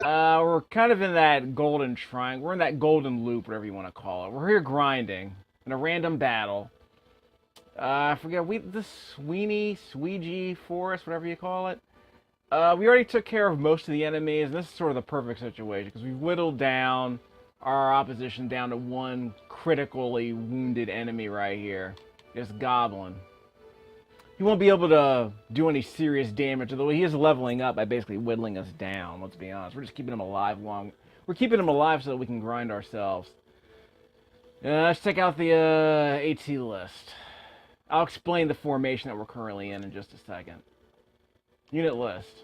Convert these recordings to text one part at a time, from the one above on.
We're kind of in that golden triangle. We're in that golden loop, whatever you want to call it. We're here grinding in a random battle. I forget the Sweegie Forest, whatever you call it. We already took care of most of the enemies, and this is sort of the perfect situation because we've whittled down our opposition down to one critically wounded enemy right here. This goblin. He won't be able to do any serious damage, although he is leveling up by basically whittling us down, let's be honest. We're just keeping him alive We're keeping him alive so that we can grind ourselves. Let's check out the AT list. I'll explain the formation that we're currently in just a second. Unit list.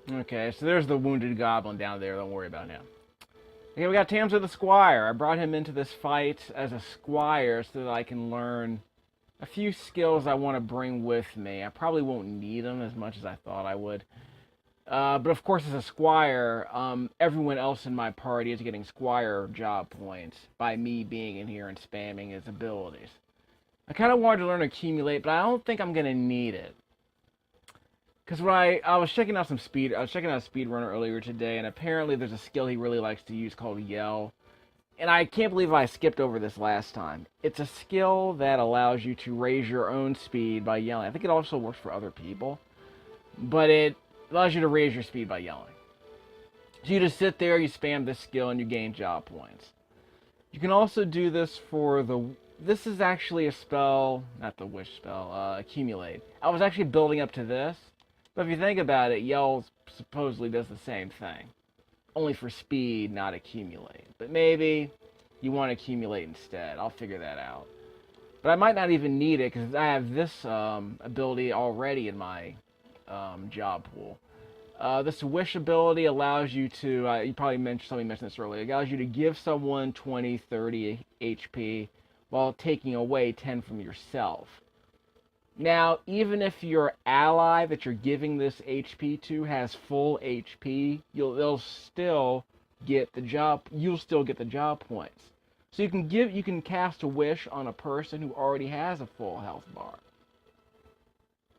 Okay, so there's the wounded goblin down there. Don't worry about him. Okay, we got Tamsa the Squire. I brought him into this fight as a squire so that I can learn a few skills I want to bring with me. I probably won't need them as much as I thought I would. But of course, as a squire, everyone else in my party is getting squire job points by me being in here and spamming his abilities. I kind of wanted to learn to accumulate, but I don't think I'm going to need it. Because when I was checking out a speedrunner earlier today, and apparently there's a skill he really likes to use called Yell. And I can't believe I skipped over this last time. It's a skill that allows you to raise your own speed by yelling. I think it also works for other people. But it allows you to raise your speed by yelling. So you just sit there, you spam this skill, and you gain job points. You can also do this for the... This is actually a spell, not the wish spell, accumulate. I was actually building up to this. But if you think about it, Yell supposedly does the same thing. Only for speed, not accumulate. But maybe you want to accumulate instead. I'll figure that out. But I might not even need it because I have this ability already in my job pool. This wish ability allows you to, you probably mentioned this earlier, it allows you to give someone 20, 30 HP while taking away 10 from yourself. Now, even if your ally that you're giving this HP to has full HP, you'll still get the job points. So you can cast a wish on a person who already has a full health bar.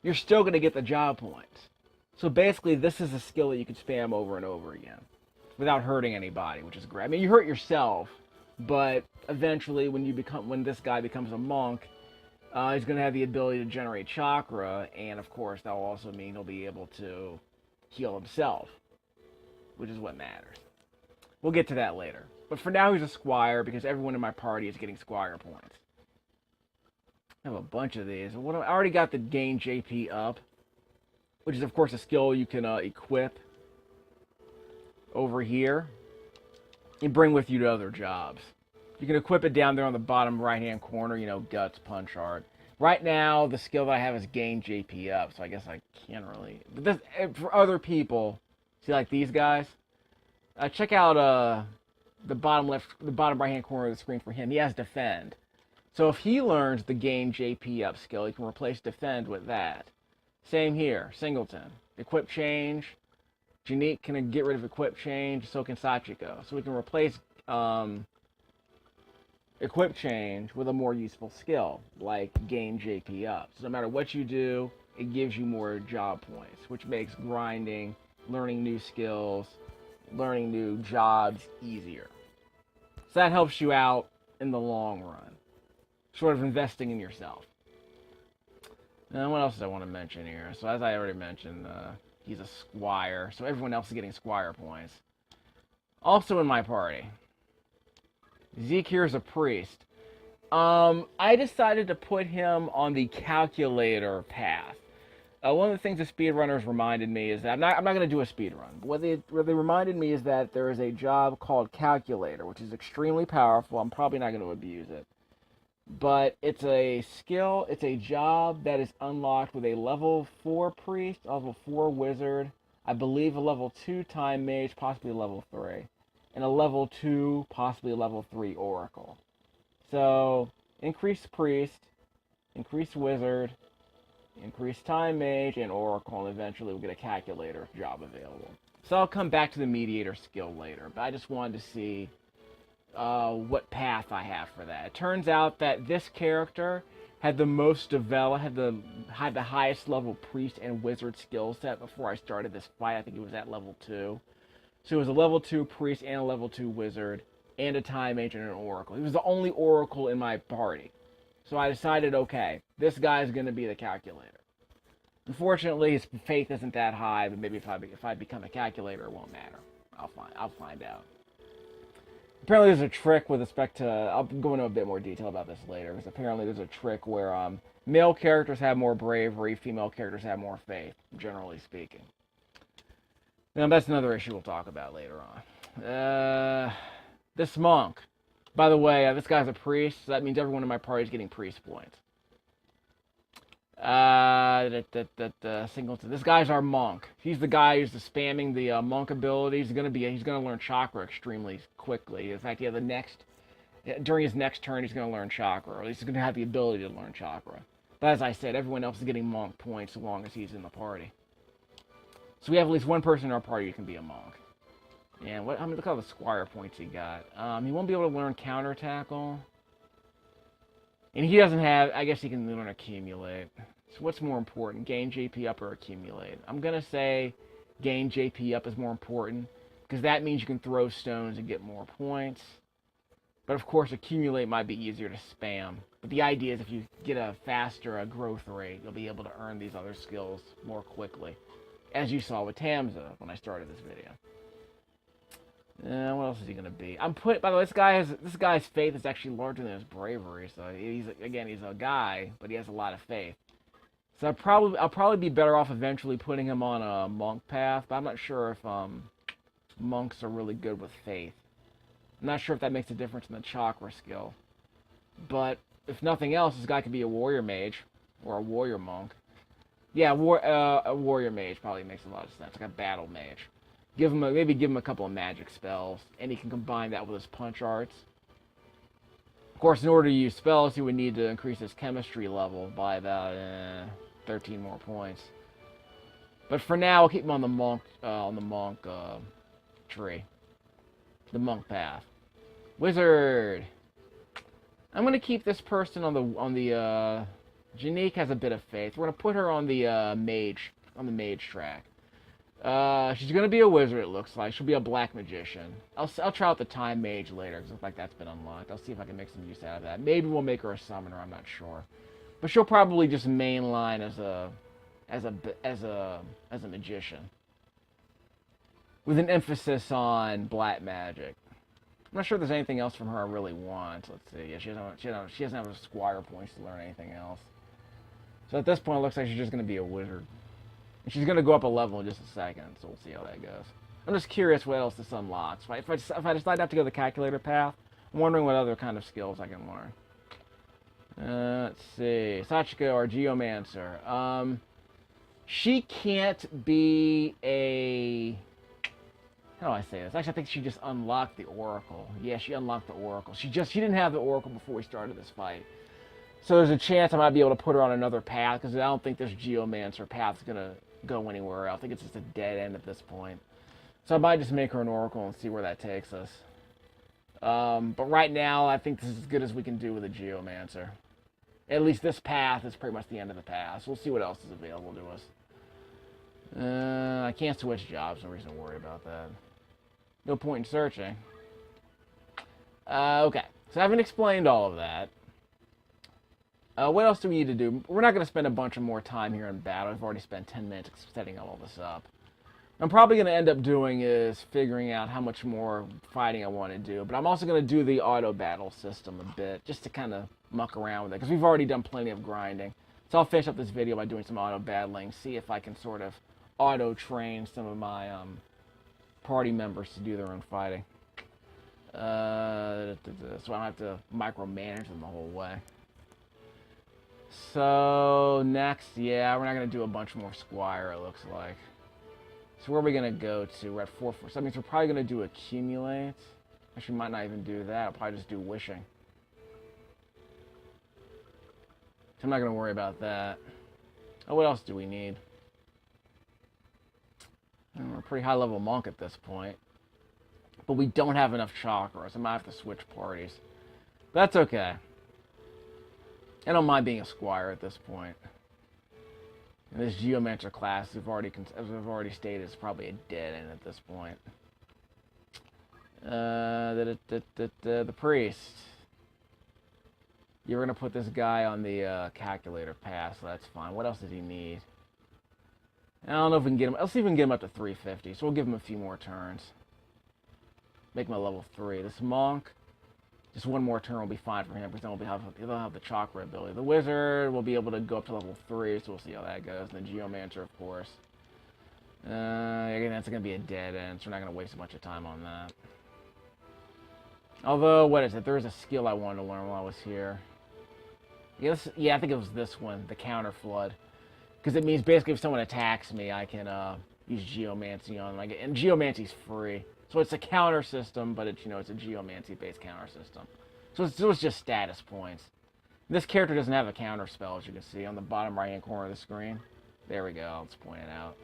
You're still going to get the job points. So basically, this is a skill that you can spam over and over again without hurting anybody, which is great. I mean, you hurt yourself, but eventually, when this guy becomes a monk, he's going to have the ability to generate chakra, and of course, that will also mean he'll be able to heal himself, which is what matters. We'll get to that later. But for now, he's a squire because everyone in my party is getting squire points. I have a bunch of these. I already got the gain JP up, which is, of course, a skill you can equip over here and bring with you to other jobs. You can equip it down there on the bottom right-hand corner, guts, punch hard. Right now, the skill that I have is gain JP up, so I guess I can't really... But this, for other people, see, like these guys, check out the bottom right-hand corner of the screen for him. He has defend. So if he learns the gain JP up skill, he can replace defend with that. Same here, Singleton. Equip change. Janique can get rid of equip change, so can Sachiko. So we can replace... equip change with a more useful skill, like gain JP up. So no matter what you do, it gives you more job points, which makes grinding, learning new skills, learning new jobs easier. So that helps you out in the long run. Sort of investing in yourself. Now, what else did I want to mention here? So as I already mentioned, he's a squire, so everyone else is getting squire points. Also in my party, Zeke here is a priest. I decided to put him on the calculator path. One of the things the speedrunners reminded me is that I'm not going to do a speedrun. But what they reminded me is that there is a job called calculator, which is extremely powerful. I'm probably not going to abuse it. But it's a skill, it's a job that is unlocked with a level 4 priest, a level 4 wizard, I believe a level 2 time mage, possibly a level 3. And a level 2, possibly a level 3 oracle. So, increased priest, increased wizard, increased time mage, and oracle, and eventually we'll get a calculator job available. So I'll come back to the mediator skill later, but I just wanted to see what path I have for that. It turns out that this character had the most developed, had the highest level priest and wizard skill set before I started this fight. I think it was at level 2. So it was a level 2 priest and a level 2 wizard and a time mage and an oracle. He was the only oracle in my party. So I decided, okay, this guy's going to be the calculator. Unfortunately, his faith isn't that high, but maybe if I become a calculator, it won't matter. I'll find out. Apparently, there's a trick with respect to. I'll go into a bit more detail about this later, because apparently there's a trick where male characters have more bravery, female characters have more faith, generally speaking. Now, that's another issue we'll talk about later on. This monk. By the way, this guy's a priest, so that means everyone in my party is getting priest points. Singleton. This guy's our monk. He's the guy who's spamming the monk abilities. He's gonna learn chakra extremely quickly. In fact, during his next turn, he's gonna learn chakra, or at least he's gonna have the ability to learn chakra. But as I said, everyone else is getting monk points as long as he's in the party. So we have at least one person in our party who can be a monk. And look at all the squire points he got. He won't be able to learn counter tackle. And he doesn't have, I guess he can learn accumulate. So what's more important, gain JP up or accumulate? I'm going to say gain JP up is more important, because that means you can throw stones and get more points. But of course, accumulate might be easier to spam. But the idea is if you get a faster growth rate, you'll be able to earn these other skills more quickly. As you saw with Tamza when I started this video. What else is he gonna be? By the way, this guy's faith is actually larger than his bravery. So he's a guy, but he has a lot of faith. So I'll probably be better off eventually putting him on a monk path. But I'm not sure if monks are really good with faith. I'm not sure if that makes a difference in the chakra skill. But if nothing else, this guy could be a warrior mage or a warrior monk. Yeah, a warrior mage probably makes a lot of sense, like a battle mage. Maybe give him a couple of magic spells, and he can combine that with his punch arts. Of course, in order to use spells, he would need to increase his chemistry level by about 13 more points. But for now, I'll keep him on the monk tree, the monk path. Wizard. I'm gonna keep this person on the. Janique has a bit of faith. We're gonna put her on the mage track. She's gonna be a wizard, it looks like. She'll be a black magician. I'll try out the time mage later, because it looks like that's been unlocked. I'll see if I can make some use out of that. Maybe we'll make her a summoner, I'm not sure. But she'll probably just mainline as a magician. With an emphasis on black magic. I'm not sure if there's anything else from her I really want. Let's see. Yeah, she doesn't have a squire points to learn anything else. So at this point, it looks like she's just going to be a wizard. And she's going to go up a level in just a second, so we'll see how that goes. I'm just curious what else this unlocks. If I decide not to go the calculator path, I'm wondering what other kind of skills I can learn. Let's see. Sachiko, our geomancer. She can't be a... How do I say this? Actually, I think she just unlocked the Oracle. Yeah, she unlocked the Oracle. She didn't have the Oracle before we started this fight. So there's a chance I might be able to put her on another path, because I don't think this Geomancer path's going to go anywhere else. I think it's just a dead end at this point. So I might just make her an Oracle and see where that takes us. But right now, I think this is as good as we can do with a Geomancer. At least this path is pretty much the end of the path. So we'll see what else is available to us. I can't switch jobs. No reason to worry about that. No point in searching. Okay. So I haven't explained all of that. What else do we need to do? We're not going to spend a bunch of more time here in battle. We've already spent 10 minutes setting all this up. What I'm probably going to end up doing is figuring out how much more fighting I want to do. But I'm also going to do the auto battle system a bit, just to kind of muck around with it, because we've already done plenty of grinding. So I'll finish up this video by doing some auto battling, see if I can sort of auto train some of my party members to do their own fighting. So I don't have to micromanage them the whole way. So next, yeah, we're not going to do a bunch more Squire, it looks like. So where are we going to go to? We're at 4-4. So that means we're probably going to do Accumulate. Actually, might not even do that. I'll probably just do Wishing. So I'm not going to worry about that. Oh, what else do we need? We're a pretty high-level monk at this point. But we don't have enough chakras. I might have to switch parties. But that's okay. I don't mind being a squire at this point. And this geomancer class, as I've already stated, is probably a dead end at this point. The priest. You were gonna put this guy on the calculator pass, so that's fine. What else does he need? I don't know if we can get him. Let's see if we can get him up to 350. So we'll give him a few more turns. Make him a level 3. This monk, just one more turn will be fine for him because then he'll have the chakra ability. The wizard will be able to go up to level 3, so we'll see how that goes. And the geomancer, of course. Again, that's going to be a dead end, so we're not going to waste a bunch of time on that. Although, what is it? There is a skill I wanted to learn while I was here. Yeah, I think it was this one, the counter flood. Because it means basically if someone attacks me, I can use geomancy on them. And geomancy's free. So it's a counter system, but it's, it's a geomancy-based counter system. So it's just status points. This character doesn't have a counter spell, as you can see, on the bottom right-hand corner of the screen. There we go, let's point it out.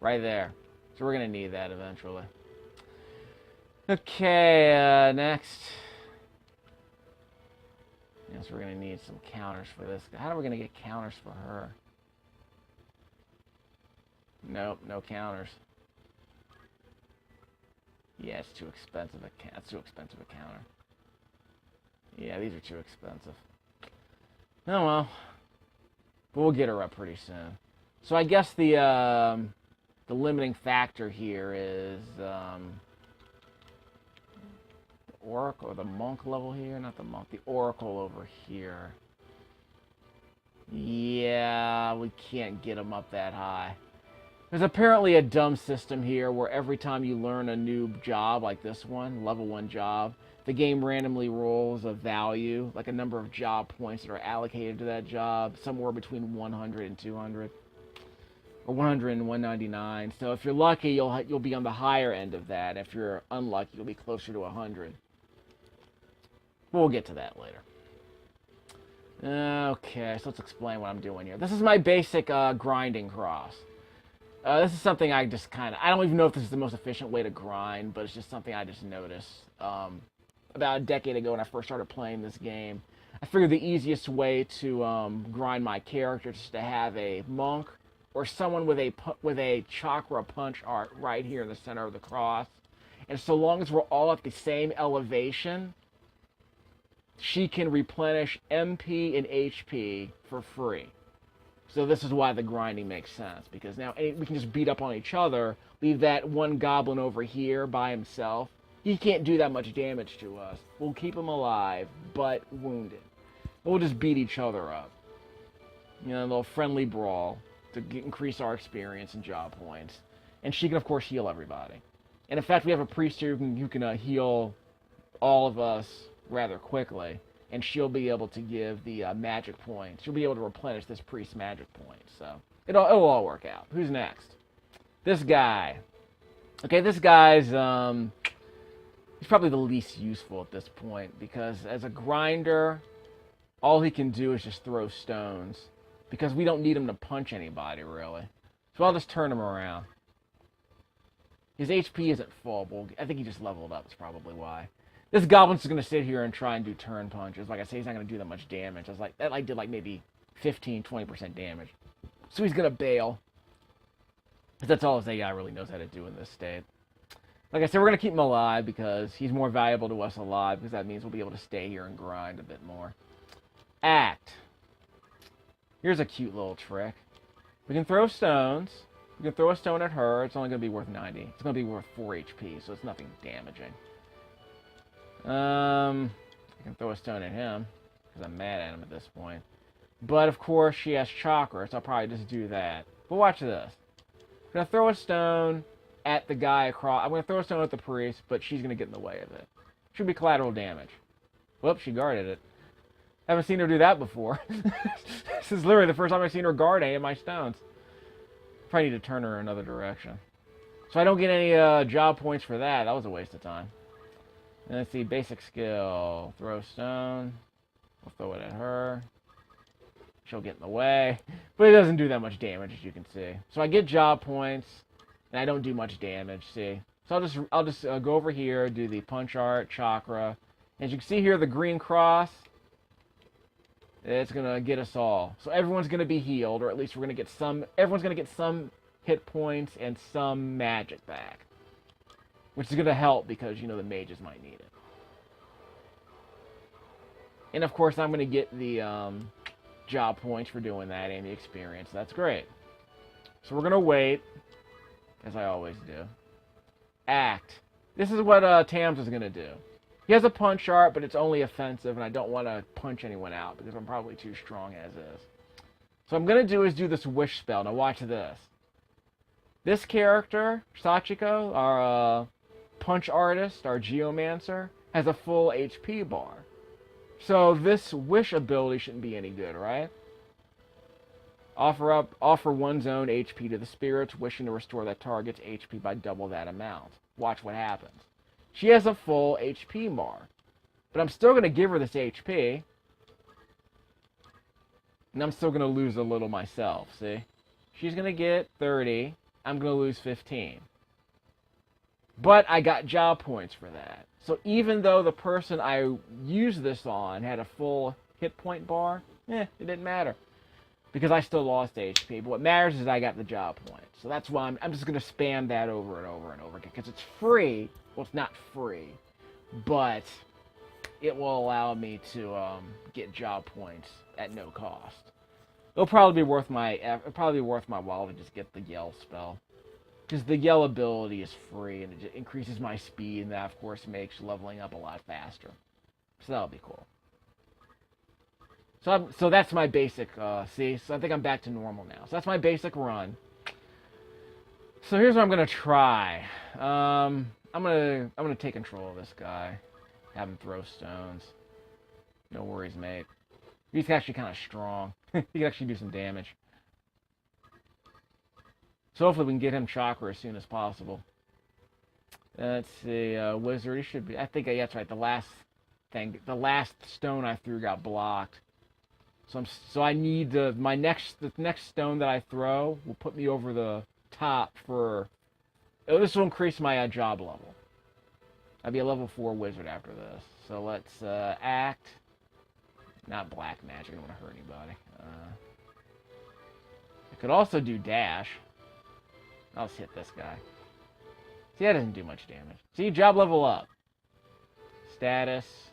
Right there. So we're going to need that eventually. Okay, next. Yes, we're going to need some counters for this. How are we going to get counters for her? Nope, no counters. Yeah, it's too expensive. That's too expensive a counter. Yeah, these are too expensive. Oh well. But we'll get her up pretty soon. So I guess the limiting factor here is the oracle or the monk level here, not the monk, the oracle over here. Yeah, we can't get them up that high. There's apparently a dumb system here where every time you learn a new job like this one, level 1 job, the game randomly rolls a value, like a number of job points that are allocated to that job, somewhere between 100 and 200, or 100 and 199. So if you're lucky, you'll be on the higher end of that. If you're unlucky, you'll be closer to 100. We'll get to that later. Okay, so let's explain what I'm doing here. This is my basic grinding cross. This is something I just I don't even know if this is the most efficient way to grind, but it's just something I just noticed. About a decade ago when I first started playing this game, I figured the easiest way to grind my character is to have a monk or someone with a chakra punch art right here in the center of the cross. And so long as we're all at the same elevation, she can replenish MP and HP for free. So this is why the grinding makes sense, because now we can just beat up on each other, leave that one goblin over here by himself. He can't do that much damage to us. We'll keep him alive, but wounded. We'll just beat each other up. A little friendly brawl to increase our experience and job points. And she can, of course, heal everybody. And in fact, we have a priest here who can heal all of us rather quickly. And she'll be able to give the magic points. She'll be able to replenish this priest's magic points. So it'll all work out. Who's next? This guy. Okay, this guy's he's probably the least useful at this point because as a grinder, all he can do is just throw stones because we don't need him to punch anybody really. So I'll just turn him around. His HP isn't full, but I think he just leveled up. That's probably why. This goblin's going to sit here and try and do turn punches. Like I say, he's not going to do that much damage. That did maybe 15-20% damage. So he's going to bail. But that's all his AI really knows how to do in this state. Like I said, we're going to keep him alive because he's more valuable to us alive because that means we'll be able to stay here and grind a bit more. Act. Here's a cute little trick. We can throw stones. We can throw a stone at her. It's only going to be worth 90. It's going to be worth 4 HP, so it's nothing damaging. I can throw a stone at him because I'm mad at him at this point. But of course, she has chakra, so I'll probably just do that. But watch this. I'm going to throw a stone at the guy across. I'm going to throw a stone at the priest, but she's going to get in the way of it. Should be collateral damage. Whoops, she guarded it. Haven't seen her do that before. This is literally the first time I've seen her guard any of my stones. Probably need to turn her another direction. So I don't get any job points for that. That was a waste of time. And let's see, basic skill. Throw stone. We'll throw it at her. She'll get in the way. But it doesn't do that much damage, as you can see. So I get job points, and I don't do much damage, see? So I'll just go over here, do the punch art, chakra. As you can see here, the green cross. It's gonna get us all. So everyone's gonna be healed, or at least we're gonna get some. Everyone's gonna get some hit points and some magic back, which is gonna help because you know the mages might need it. And of course, I'm gonna get the job points for doing that and the experience. That's great. So we're gonna wait, as I always do. Act. This is what Tams is gonna do. He has a punch art, but it's only offensive, and I don't want to punch anyone out because I'm probably too strong as is. So what I'm going to do is do this wish spell. Now watch this. This character, Sachiko, our punch artist, our geomancer, has a full HP bar. So this wish ability shouldn't be any good, right? Offer one's own HP to the spirits, wishing to restore that target's HP by double that amount. Watch what happens. She has a full HP bar. But I'm still going to give her this HP. And I'm still going to lose a little myself, see? She's going to get 30. I'm going to lose 15. But I got job points for that. So even though the person I used this on had a full hit point bar, it didn't matter. Because I still lost HP. But what matters is I got the job points. So that's why I'm just going to spam that over and over and over again. Because it's free. Well, it's not free. But it will allow me to get job points at no cost. It'll probably be worth my while to just get the yell spell. Because the yell ability is free and it increases my speed, and that of course makes leveling up a lot faster. So that'll be cool. So that's my basic, see? So I think I'm back to normal now. So that's my basic run. So here's what I'm going to try. I'm gonna take control of this guy. Have him throw stones. No worries, mate. He's actually kind of strong. He can actually do some damage. So hopefully we can get him chakra as soon as possible. Let's see, wizard. He should be. I think that's right. The last stone I threw got blocked. So I need the next stone that I throw will put me over the top for. This will increase my job level. I'll be a level 4 wizard after this. So let's act. Not black magic. I don't want to hurt anybody. I could also do dash. I'll just hit this guy. See, that doesn't do much damage. See, job level up. Status.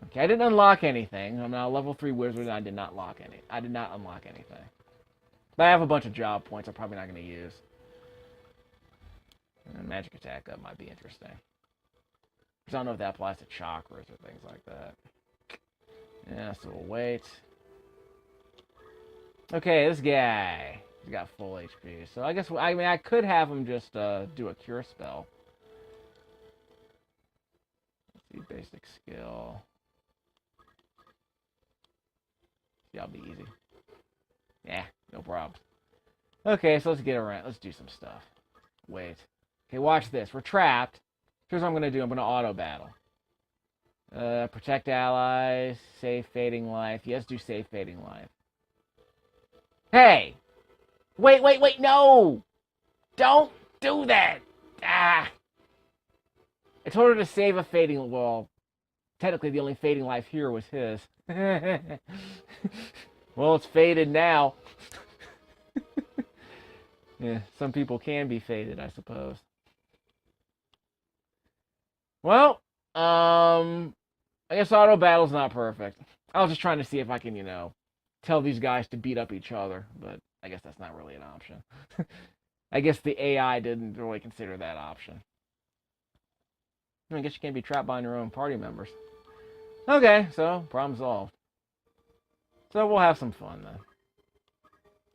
Okay, I didn't unlock anything. I'm now a level 3 wizard, and I did not unlock anything. But I have a bunch of job points I'm probably not going to use. And magic attack up might be interesting. I don't know if that applies to chakras or things like that. Yeah, so we'll wait. Okay, this guy. He's got full HP. So I guess, I could have him just do a cure spell. Let's see, basic skill. Yeah, that'll be easy. Yeah, no problem. Okay, so let's get around. Let's do some stuff. Wait. Okay, watch this. We're trapped. Here's what I'm going to do. I'm going to auto battle. Protect allies. Save fading life. Yes, do save fading life. Hey! Wait, no! Don't do that! Ah! I told her to save a fading... Well, technically the only fading life here was his. Well, it's faded now. Yeah, some people can be faded, I suppose. Well, I guess auto battle's not perfect. I was just trying to see if I can, tell these guys to beat up each other, but I guess that's not really an option. I guess the AI didn't really consider that option. I guess you can't be trapped by your own party members. Okay, so problem solved. So we'll have some fun then.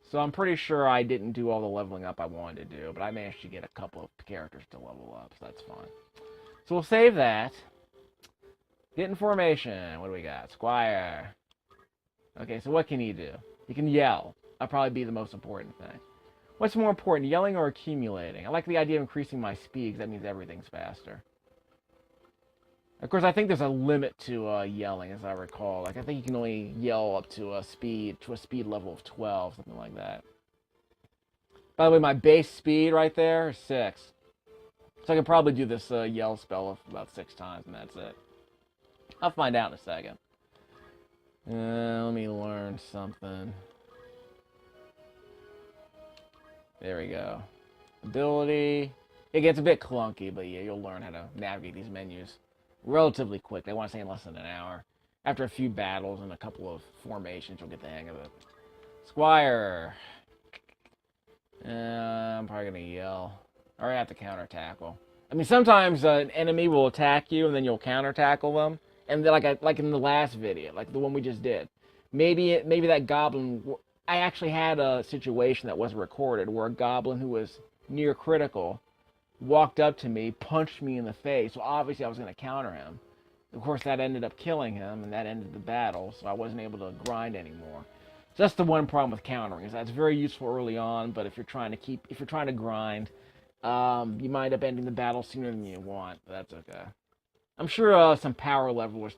So I'm pretty sure I didn't do all the leveling up I wanted to do, but I managed to get a couple of characters to level up, so that's fine. So we'll save that. Get in formation. What do we got? Squire. Okay, so what can he do? He can yell. That'll probably be the most important thing. What's more important, yelling or accumulating? I like the idea of increasing my speed, because that means everything's faster. Of course, I think there's a limit to yelling, as I recall. Like, I think you can only yell up to a speed level of 12, something like that. By the way, my base speed right there is 6. So I can probably do this yell spell about 6 times, and that's it. I'll find out in a second. Let me learn something. There we go. Ability. It gets a bit clunky, but yeah, you'll learn how to navigate these menus relatively quick. They want to say in less than an hour. After a few battles and a couple of formations, you'll get the hang of it. Squire. I'm probably gonna yell. Or I have to counter tackle. I mean, sometimes an enemy will attack you and then you'll counter tackle them. And like in the last video, like the one we just did, maybe that goblin. I actually had a situation that wasn't recorded where a goblin who was near critical walked up to me, punched me in the face. So obviously I was going to counter him. Of course, that ended up killing him, and that ended the battle. So I wasn't able to grind anymore. So that's the one problem with countering, is that's very useful early on. But if you're trying to grind, you might end up ending the battle sooner than you want. But that's okay. I'm sure some power levelers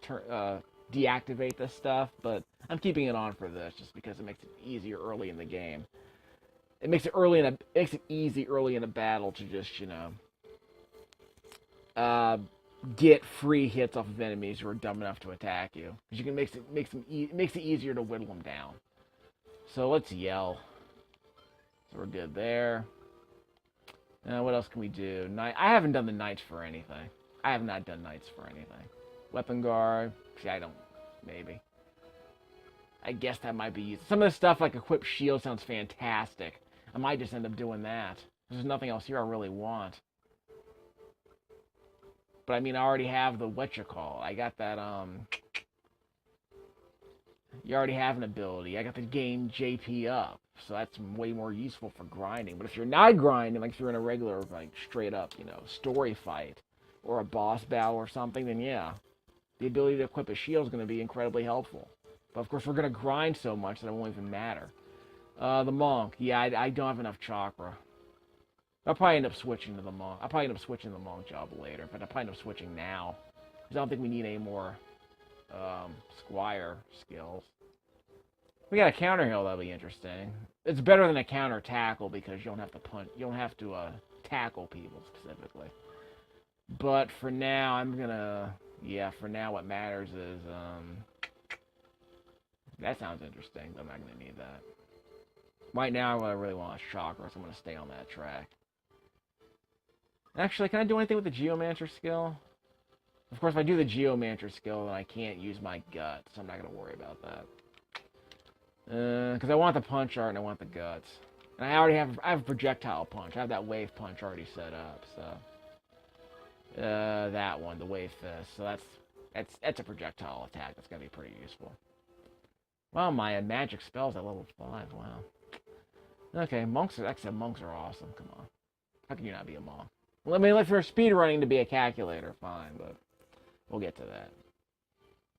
deactivate this stuff, but I'm keeping it on for this just because it makes it easier early in the game. It makes it easy early in a battle to just get free hits off of enemies who are dumb enough to attack you, because you can makes it easier to whittle them down. So let's yell. So we're good there. What else can we do? I haven't done the knights for anything. I have not done knights for anything. Weapon guard. See, I don't. Maybe. I guess that might be used. Some of the stuff like equip shield sounds fantastic. I might just end up doing that. There's nothing else here I really want. But I mean, I already have the whatchamacallit. I got that, You already have an ability. I got the gain JP up. So that's way more useful for grinding. But if you're not grinding, like if you're in a regular, like, straight up, story fight, or a boss battle or something, then yeah, the ability to equip a shield is going to be incredibly helpful. But of course, we're going to grind so much that it won't even matter. The monk. Yeah, I don't have enough chakra. I'll probably end up switching to the monk. I'll probably end up switching to the monk job later, but I'll probably end up switching now. Because I don't think we need any more squire skills. We got a counter heal, that'll be interesting. It's better than a counter tackle because you don't have to punch. You don't have to tackle people specifically. But for now, I'm gonna. Yeah, for now, what matters is that sounds interesting, but I'm not gonna need that. Right now, what I really want is chakra, so I'm gonna stay on that track. Actually, can I do anything with the Geomancer skill? Of course, if I do the Geomancer skill, then I can't use my guts, so I'm not gonna worry about that. Because I want the punch art and I want the guts. And I have a projectile punch. I have that wave punch already set up, so. That one, the wave fist. So that's a projectile attack. That's gonna be pretty useful. Wow, my magic spells at level 5. Wow. Okay, monks are awesome. Come on, how can you not be a monk? Well, I mean, if you're speedrunning to be a calculator, fine, but we'll get to that.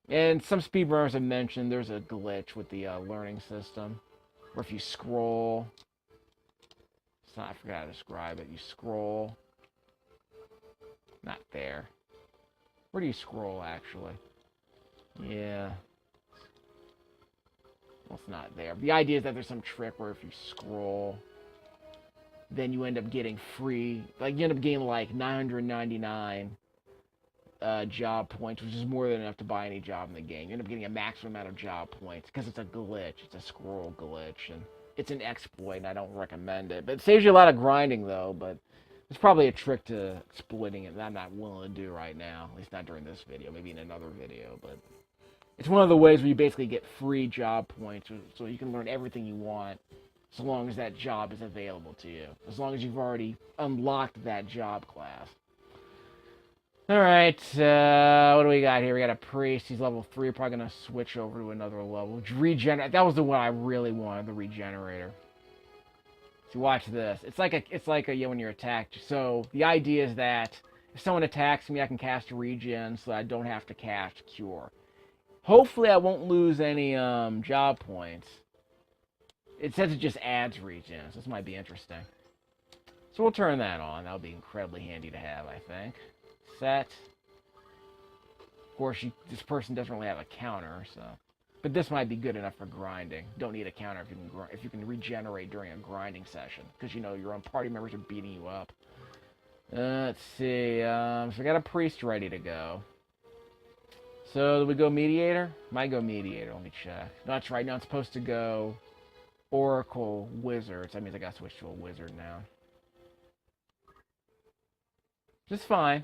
And some speedrunners have mentioned there's a glitch with the learning system, where if you scroll, I forgot how to describe it. You scroll. Not there. Where do you scroll, actually? Yeah. Well, it's not there. The idea is that there's some trick where if you scroll, then you end up getting free. Like, you end up getting, like, 999 job points, which is more than enough to buy any job in the game. You end up getting a maximum amount of job points, because it's a glitch. It's a scroll glitch, and it's an exploit, and I don't recommend it. But it saves you a lot of grinding, though, but it's probably a trick to exploiting it that I'm not willing to do right now. At least not during this video. Maybe in another video. But it's one of the ways where you basically get free job points, so you can learn everything you want, so long as that job is available to you. As long as you've already unlocked that job class. Alright, what do we got here? We got a priest. He's level 3. Probably going to switch over to another level. Regenerate. That was the one I really wanted, the regenerator. So watch this. It's like when you're attacked. So the idea is that if someone attacks me, I can cast a regen, so I don't have to cast cure. Hopefully, I won't lose any job points. It says it just adds regen, so this might be interesting. So we'll turn that on. That'll be incredibly handy to have, I think. Set. Of course, this person doesn't really have a counter, so. But this might be good enough for grinding. Don't need a counter if you can regenerate during a grinding session, because your own party members are beating you up. Let's see. So I got a priest ready to go. So, do we go mediator? Might go mediator. Let me check. No, that's right. Now it's supposed to go Oracle Wizards. That means I gotta switch to a wizard now. Just fine.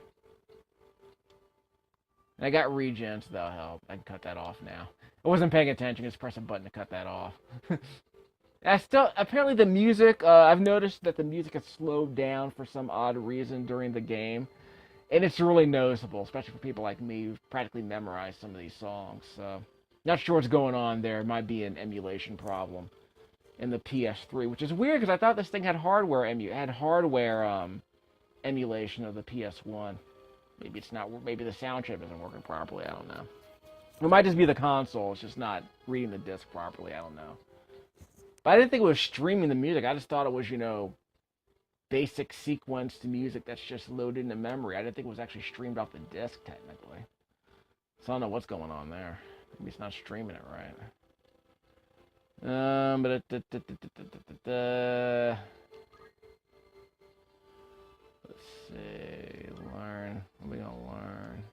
And I got regen, so that'll help. I can cut that off now. I wasn't paying attention. Just press a button to cut that off. Apparently the music, I've noticed that the music has slowed down for some odd reason during the game. And it's really noticeable, especially for people like me who've practically memorized some of these songs. So, not sure what's going on there. It might be an emulation problem in the PS3, which is weird because I thought this thing had hardware emulation of the PS1. Maybe it's not. Maybe the sound chip isn't working properly. I don't know. It might just be the console. It's just not reading the disc properly. I don't know. But I didn't think it was streaming the music. I just thought it was, basic sequenced music that's just loaded into memory. I didn't think it was actually streamed off the disc, technically. So I don't know what's going on there. Maybe it's not streaming it right. Let's see. Learn. What are we gonna learn?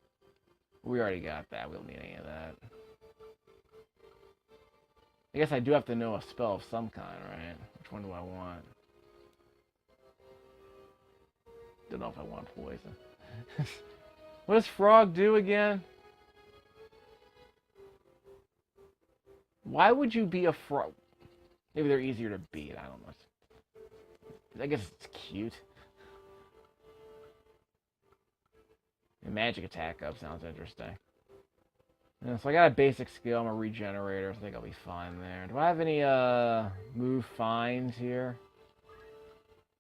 We already got that. We don't need any of that. I guess I do have to know a spell of some kind, right? Which one do I want? Don't know if I want poison. What does frog do again? Why would you be a frog? Maybe they're easier to beat. I don't know. I guess it's cute. The magic attack up sounds interesting. Yeah, so I got a basic skill. I'm a regenerator, so I think I'll be fine there. Do I have any move finds here?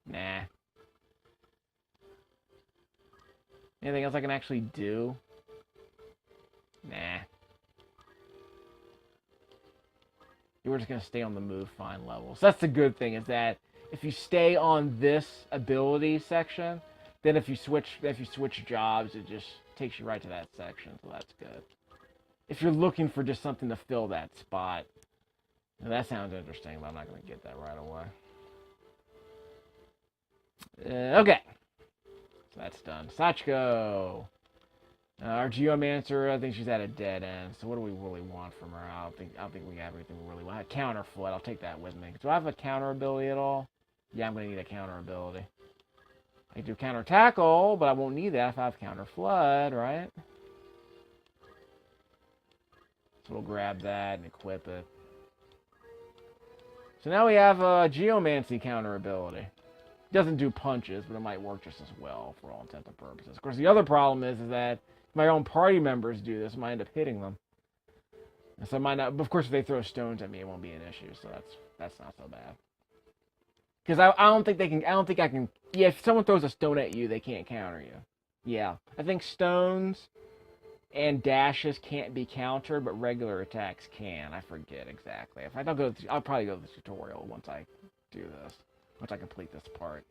Nah. Anything else I can actually do? Nah. We're just gonna stay on the move find level. So that's the good thing, is that if you stay on this ability section, then if you switch jobs, it just takes you right to that section. So that's good. If you're looking for just something to fill that spot, now that sounds interesting, but I'm not gonna get that right away. Okay. So that's done. Sachiko. Our Geomancer, I think she's at a dead end. So what do we really want from her? I don't think we have everything we really want. Counterfoot, I'll take that with me. Do I have a counter ability at all? Yeah, I'm gonna need a counter ability. I can do counter tackle, but I won't need that if I have counter flood, right? So we'll grab that and equip it. So now we have a Geomancy counter ability. It doesn't do punches, but it might work just as well for all intents and purposes. Of course, the other problem is that if my own party members do this, I might end up hitting them. And so I might not. But of course, if they throw stones at me, it won't be an issue. So that's not so bad. Because I don't think they can. I don't think I can. Yeah, if someone throws a stone at you, they can't counter you. Yeah, I think stones and dashes can't be countered, but regular attacks can. I forget exactly. If I don't go, I'll probably go to the tutorial once I do this. Once I complete this part.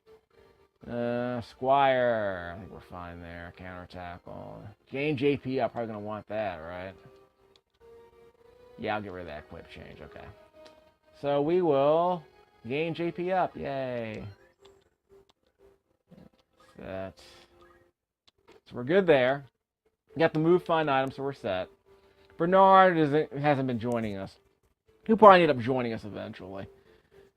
Squire. I think we're fine there. Counter tackle. Gain JP. I'm probably going to want that, right? Yeah, I'll get rid of that equip change. Okay. So we will gain JP up. Yay. So we're good there. We got the move find item, so we're set. Bernard hasn't been joining us. He'll probably end up joining us eventually.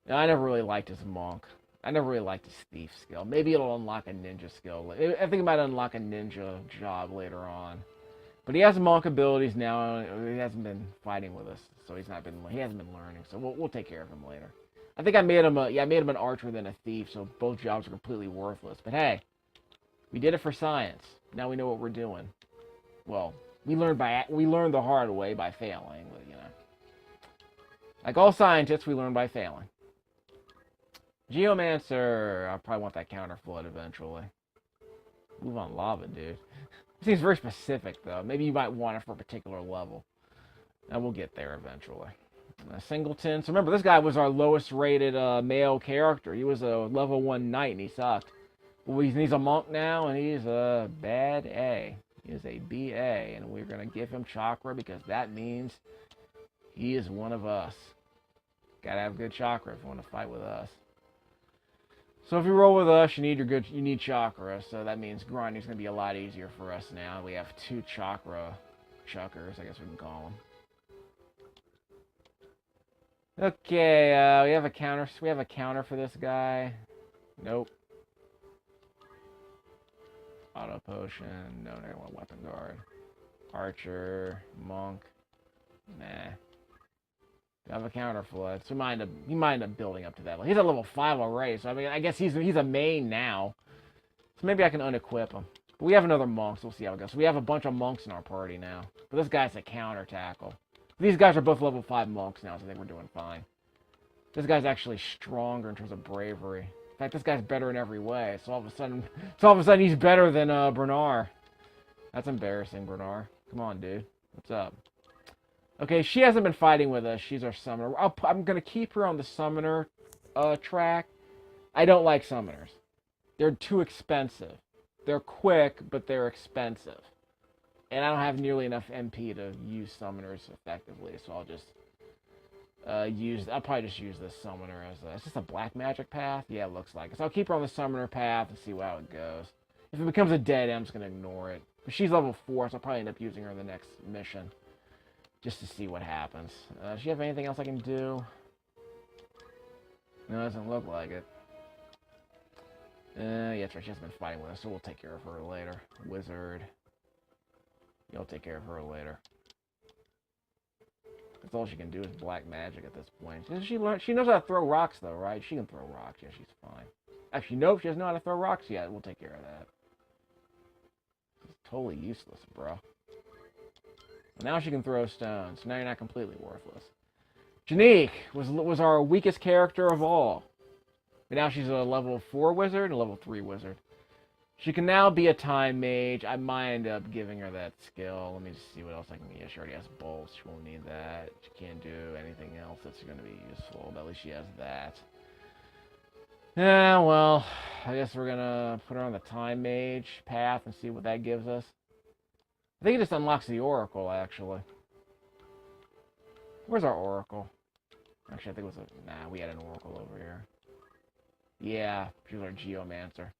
I never really liked his monk. I never really liked his thief skill. Maybe it'll unlock a ninja skill. I think it might unlock a ninja job later on. But he has monk abilities now. He hasn't been fighting with us, so he hasn't been learning. So we'll take care of him later. I think I made him an archer than a thief, so both jobs are completely worthless. But hey, we did it for science. Now we know what we're doing. Well, we learned the hard way by failing. But, like all scientists, we learn by failing. Geomancer. I'll probably want that counter flood eventually. Move on lava, dude. It seems very specific, though. Maybe you might want it for a particular level. And we'll get there eventually. Singleton. So remember, this guy was our lowest rated male character. He was a level 1 knight, and he sucked. Well, he's a monk now, and he's a bad A. He is a BA, and we're going to give him chakra because that means he is one of us. Gotta have good chakra if you want to fight with us. So if you roll with us, you need chakra. So that means grinding is going to be a lot easier for us now. We have 2 chakra chuckers, I guess we can call them. Okay, we have a counter. We have a counter for this guy. Nope. Auto potion. No, I want weapon guard. Archer. Monk. Nah. I have a counter for it. So he might end up building up to that. He's at level 5 already, so I mean, I guess he's a main now. So maybe I can unequip him. But we have another monk, so we'll see how it goes. So we have a bunch of monks in our party now. But this guy's a counter tackle. These guys are both level 5 monks now, so I think we're doing fine. This guy's actually stronger in terms of bravery. In fact, this guy's better in every way. So all of a sudden he's better than Bernard. That's embarrassing, Bernard. Come on, dude. What's up? Okay, she hasn't been fighting with us. She's our summoner. I'm going to keep her on the summoner track. I don't like summoners. They're too expensive. They're quick, but they're expensive. And I don't have nearly enough MP to use summoners effectively, so I'll just I'll probably just use this summoner as is this a black magic path? Yeah, it looks like it. So I'll keep her on the summoner path and see how it goes. If it becomes a dead end, I'm just going to ignore it. But she's level 4, so I'll probably end up using her in the next mission. Just to see what happens. Does she have anything else I can do? No, it doesn't look like it. Yeah, that's right. She hasn't been fighting with us, so we'll take care of her later. Wizard. You'll take care of her later. That's all she can do is black magic at this point. Does she learn? She knows how to throw rocks, though, right? She can throw rocks. Yeah, she's fine. Actually, nope. She doesn't know how to throw rocks yet. We'll take care of that. It's totally useless, bro. Now she can throw stones. Now you're not completely worthless. Janique was our weakest character of all. But now she's a level 4 wizard and a level 3 wizard. She can now be a time mage. I might end up giving her that skill. Let me just see what else I can get. She already has bolts. She won't need that. She can't do anything else that's going to be useful. But at least she has that. Yeah, well, I guess we're going to put her on the time mage path and see what that gives us. I think it just unlocks the Oracle, actually. Where's our Oracle? Actually, I think it was a... Nah, we had an Oracle over here. Yeah, she was our Geomancer.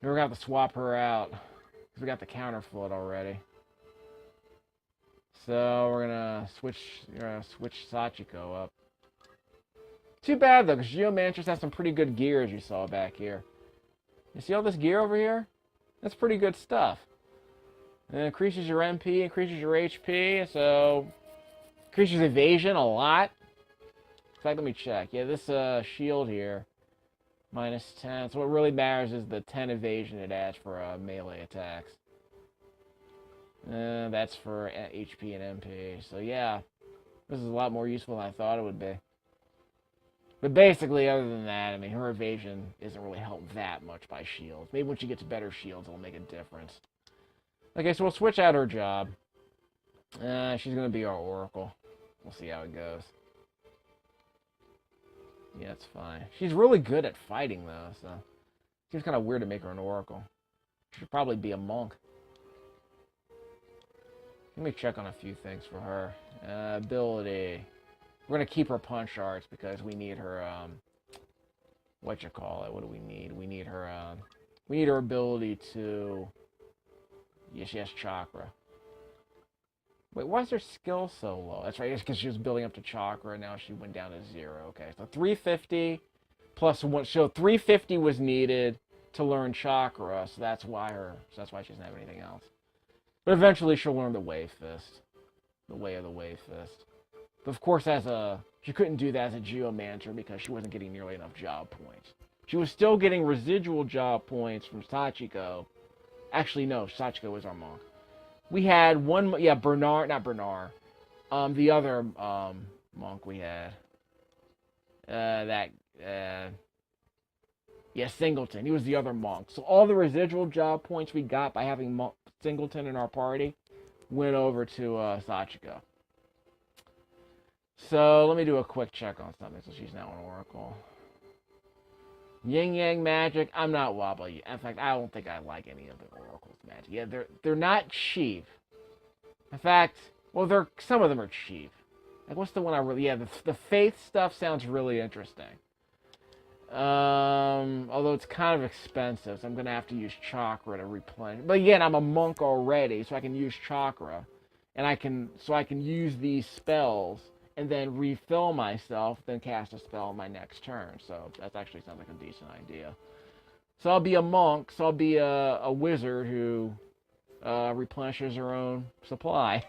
We're going to have to swap her out. Because we got the counterfoot already. So, we're going to switch Sachiko up. Too bad, though, because Geomancers have some pretty good gear, as you saw back here. You see all this gear over here? That's pretty good stuff. It increases your MP, increases your HP, so increases evasion a lot. In fact, let me check. Yeah, this shield here, -10. So what really matters is the 10 evasion it adds for melee attacks. That's for HP and MP. So yeah, this is a lot more useful than I thought it would be. But basically, other than that, I mean, her evasion isn't really helped that much by shields. Maybe when she gets better shields, it'll make a difference. Okay, so we'll switch out her job. She's going to be our Oracle. We'll see how it goes. Yeah, it's fine. She's really good at fighting, though, so... Seems kind of weird to make her an Oracle. She should probably be a monk. Let me check on a few things for her. Ability. We're going to keep her punch arts because we need her, What do we need? We need her, We need her ability to... Yeah, she has chakra. Wait, why is her skill so low? That's right, it's because she was building up to chakra, and now she went down to 0. Okay, so 350 plus 1. So 350 was needed to learn chakra, so that's why she doesn't have anything else. But eventually she'll learn the Wave Fist. The way of the Wave Fist. But of course, she couldn't do that as a Geomancer because she wasn't getting nearly enough job points. She was still getting residual job points from Sachiko. Actually, no, Sachiko was our monk. We had one, yeah, Bernard, not Bernard. The other monk we had. Yeah, Singleton. He was the other monk. So all the residual job points we got by having Singleton in our party went over to Sachiko. So let me do a quick check on something. So she's now an Oracle. Yin Yang magic, I'm not wobbly. In fact, I don't think I like any of the Oracle's magic. Yeah, they're not cheap. In fact, well, some of them are cheap. Like, what's the one I really... Yeah, the Faith stuff sounds really interesting. Although it's kind of expensive, so I'm going to have to use chakra to replenish. But again, I'm a monk already, so I can use chakra. and I can use these spells and then refill myself, then cast a spell on my next turn. So that actually sounds like a decent idea. So I'll be a monk. So I'll be a wizard who replenishes her own supply.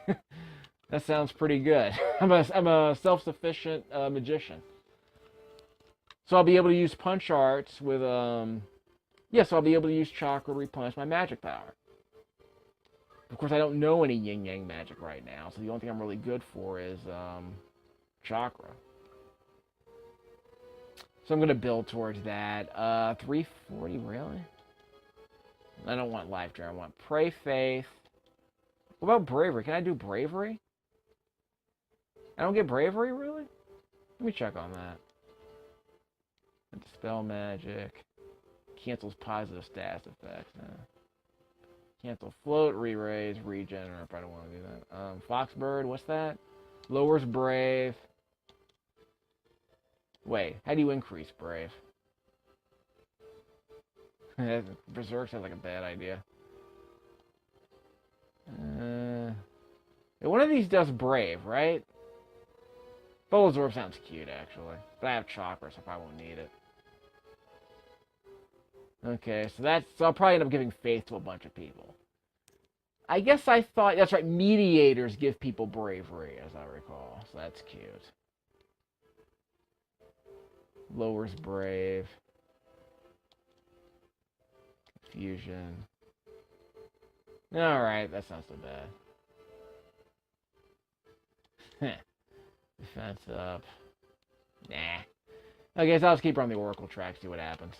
That sounds pretty good. I'm a self-sufficient magician. So I'll be able to use punch arts with so I'll be able to use chakra to replenish my magic power. Of course, I don't know any yin yang magic right now, so the only thing I'm really good for is chakra. So I'm gonna build towards that. 340, really? I don't want life drain. I want pray faith. What about bravery? Can I do bravery? I don't get bravery, really? Let me check on that. Dispel magic. Cancels positive status effects. Cancel float, re-raise, regen, or if I don't want to do that. Foxbird, what's that? Lowers brave. Wait, how do you increase brave? Berserk sounds like a bad idea. One of these does brave, right? Bulbasaur sounds cute, actually. But I have chakra, so I probably won't need it. Okay, so I'll probably end up giving faith to a bunch of people. I guess I thought, that's right, mediators give people bravery, as I recall. So that's cute. Lowers brave. Confusion. Alright, that's not so bad. Defense up. Nah. Okay, so I'll just keep on the Oracle track, see what happens.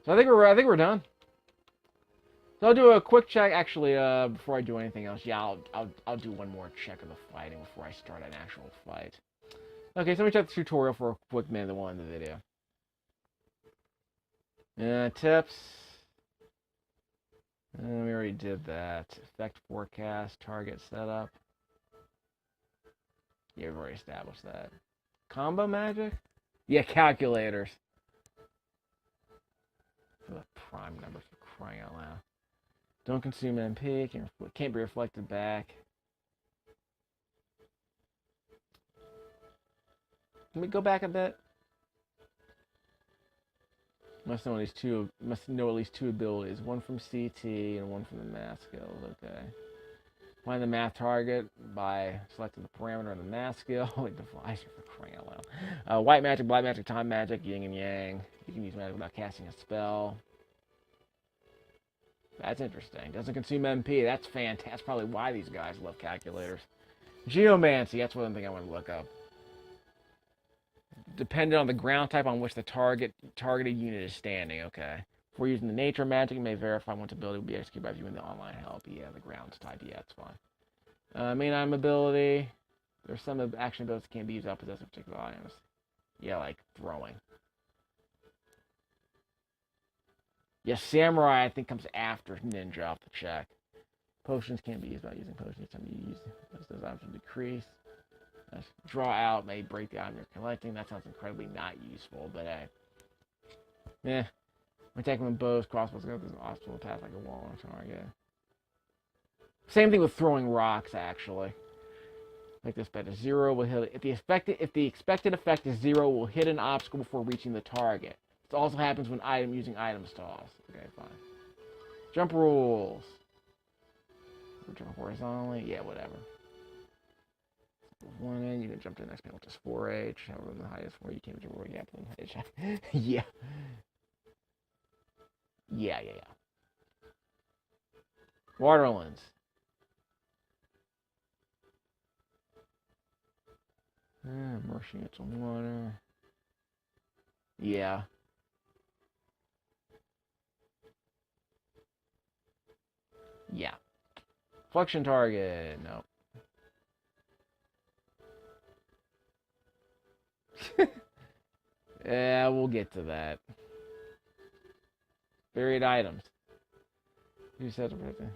So I think we're done. So I'll do a quick check. Actually, before I do anything else, yeah, I'll do one more check of the fighting before I start an actual fight. Okay, so let me check the tutorial for a quick minute, the one in the video. Tips. We already did that. Effect forecast, target setup. Yeah, we've already established that. Combo magic? Yeah, calculators. For the prime numbers, for crying out loud. Don't consume MP, can't be reflected back. Let me go back a bit. Must know at least two abilities. One from CT and one from the math skills. Okay. Find the math target by selecting the parameter of the math skill. It defies you for crying out loud. White magic, black magic, time magic, yin and yang. You can use magic without casting a spell. That's interesting. Doesn't consume MP. That's fantastic. That's probably why these guys love calculators. Geomancy. That's one thing I want to look up. Dependent on the ground type on which the targeted unit is standing. Okay. Before using the nature magic, you may verify one's ability will be executed by viewing the online help. Yeah, the ground's type. Yeah, it's fine. Main item ability. There's some action abilities that can't be used up possessing particular items. Yeah, like throwing. Yeah, Samurai, I think, comes after Ninja off the check. Potions can't be used by using potions. Each time you use those items will decrease. Draw out may break the item you're collecting. That sounds incredibly not useful, but hey. Yeah. Attacking with bows, crossbows, there's an obstacle path like a wall or target. Same thing with throwing rocks, actually. Like this better. Zero will hit if the expected effect is 0, will hit an obstacle before reaching the target. This also happens when using items toss. Okay, fine. Jump rules. Jump horizontally. Yeah, whatever. 1 you can jump to the next panel, which is 4H. However, the highest 4 you can't jump over gap. Yeah. Yeah. Waterlands. Immersion into water. Yeah. Yeah. Flexion target. No. Yeah, we'll get to that. Buried items. You said everything.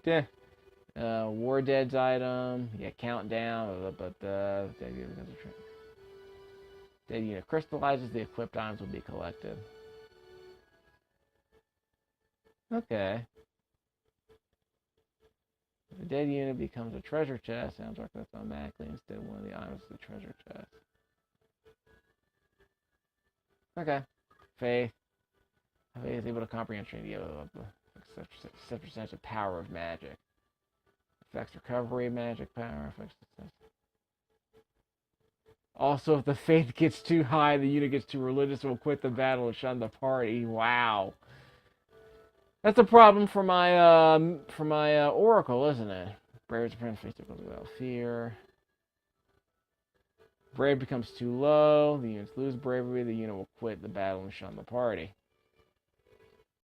Yeah. War Dead's item. Yeah, countdown. But dead unit crystallizes. The equipped items will be collected. Okay. If a dead unit becomes a treasure chest, soundtrack that's automatically instead of one of the items of the treasure chest. Okay. Faith. Faith is able to comprehend the such a power of magic. Affects recovery, magic power, affects also, if the faith gets too high, the unit gets too religious, will quit the battle and shun the party. Wow. That's a problem for my oracle, isn't it? Brave is a face without fear. Brave becomes too low. The units lose bravery. The unit will quit the battle and shun the party.